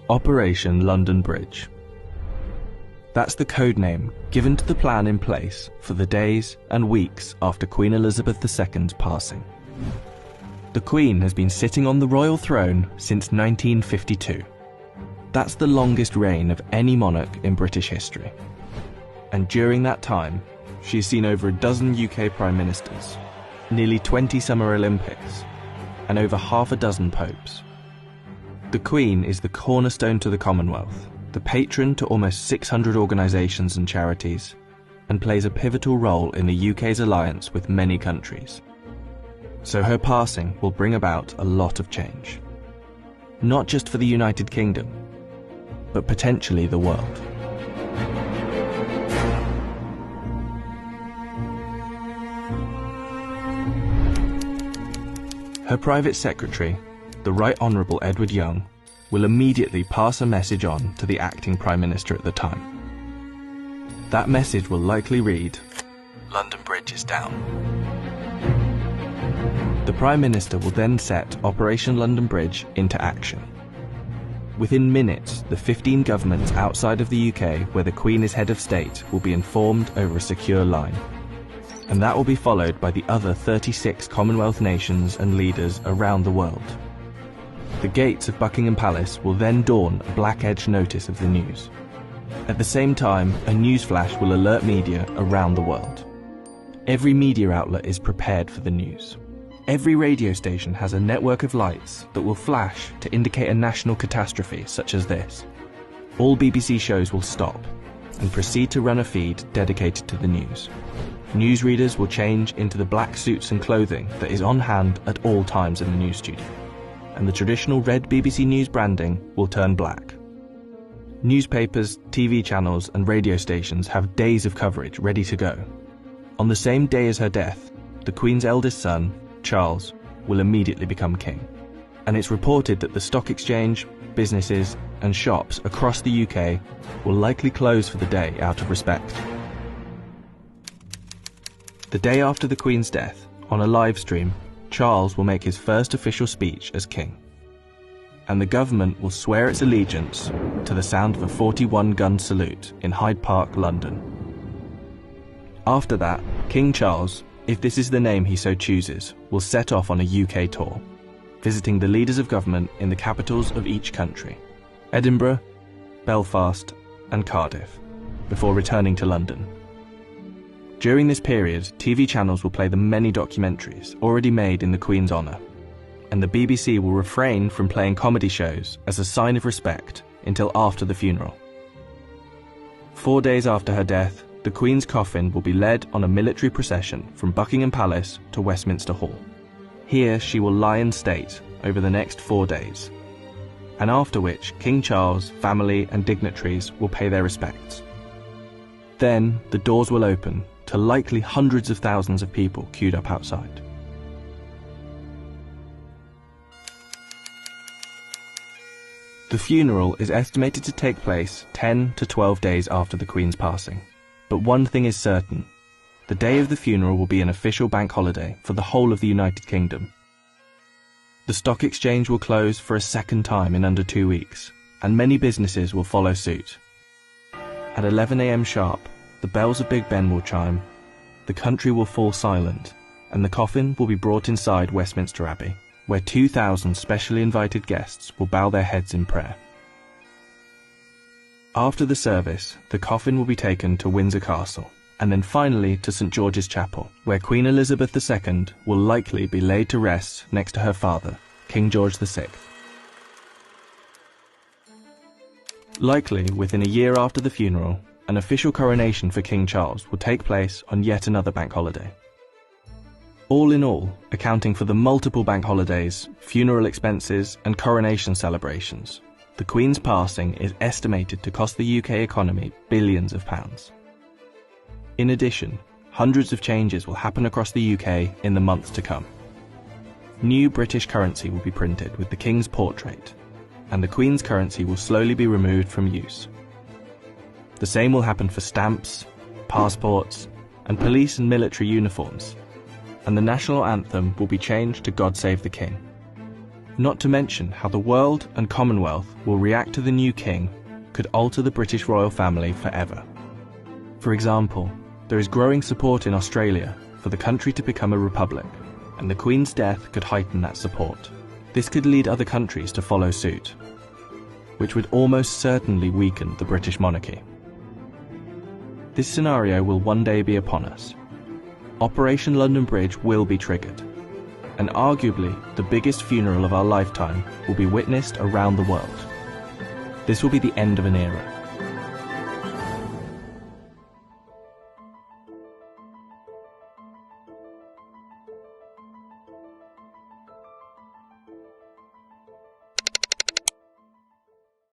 Operation London Bridge. That's the code name given to the plan in place for the days and weeks after Queen Elizabeth II's passing. The Queen has been sitting on the royal throne since 1952. That's the longest reign of any monarch in British history. And during that time, she's seen over a dozen UK Prime Ministers, nearly 20 Summer Olympics, and over half a dozen popes. The Queen is the cornerstone to the Commonwealth, the patron to almost 600 organisations and charities, and plays a pivotal role in the UK's alliance with many countries. So her passing will bring about a lot of change. Not just for the United Kingdom, but potentially the world. Her private secretary, the Right Honourable Edward Young, will immediately pass a message on to the acting Prime Minister at the time. That message will likely read, "London Bridge is down." The Prime Minister will then set Operation London Bridge into action. Within minutes, the 15 governments outside of the UK where the Queen is head of state will be informed over a secure line. And that will be followed by the other 36 Commonwealth nations and leaders around the world. The gates of Buckingham Palace will then dawn a black-edged notice of the news. At the same time, a news flash will alert media around the world. Every media outlet is prepared for the news. Every radio station has a network of lights that will flash to indicate a national catastrophe such as this. All BBC shows will stop and proceed to run a feed dedicated to the news. Newsreaders will change into the black suits and clothing that is on hand at all times in the news studio, and the traditional red BBC News branding will turn black. Newspapers, TV channels and radio stations have days of coverage ready to go. On the same day as her death, the Queen's eldest son, Charles, will immediately become king, and it's reported that the stock exchange, businesses and shops across the UK will likely close for the day out of respect. The day after the Queen's death, on a live stream, Charles will make his first official speech as king, and the government will swear its allegiance to the sound of a 41-gun salute in Hyde Park, London. After that, King Charles, if this is the name he so chooses, will set off on a UK tour, visiting the leaders of government in the capitals of each country, Edinburgh, Belfast and Cardiff, before returning to London. During this period, TV channels will play the many documentaries already made in the Queen's honour, and the BBC will refrain from playing comedy shows as a sign of respect until after the funeral. 4 days after her death, the Queen's coffin will be led on a military procession from Buckingham Palace to Westminster Hall. Here she will lie in state over the next 4 days, and after which King Charles, family and dignitaries will pay their respects. Then the doors will open to likely hundreds of thousands of people queued up outside. The funeral is estimated to take place 10 to 12 days after the Queen's passing. But one thing is certain, the day of the funeral will be an official bank holiday for the whole of the United Kingdom. The stock exchange will close for a second time in under 2 weeks, and many businesses will follow suit. At 11 AM sharp, the bells of Big Ben will chime, the country will fall silent, and the coffin will be brought inside Westminster Abbey, where 2,000 specially invited guests will bow their heads in prayer. After the service, the coffin will be taken to Windsor Castle, and then finally to St George's Chapel, where Queen Elizabeth II will likely be laid to rest next to her father, King George VI. Likely within a year after the funeral, an official coronation for King Charles will take place on yet another bank holiday. All in all, accounting for the multiple bank holidays, funeral expenses and coronation celebrations, the Queen's passing is estimated to cost the UK economy billions of pounds. In addition, hundreds of changes will happen across the UK in the months to come. New British currency will be printed with the King's portrait, and the Queen's currency will slowly be removed from use. The same will happen for stamps, passports, and police and military uniforms, and the national anthem will be changed to God Save the King. Not to mention how the world and Commonwealth will react to the new king could alter the British royal family forever. For example, there is growing support in Australia for the country to become a republic, and the Queen's death could heighten that support. This could lead other countries to follow suit, which would almost certainly weaken the British monarchy. This scenario will one day be upon us. Operation London Bridge will be triggered, and arguably the biggest funeral of our lifetime will be witnessed around the world. This will be the end of an era.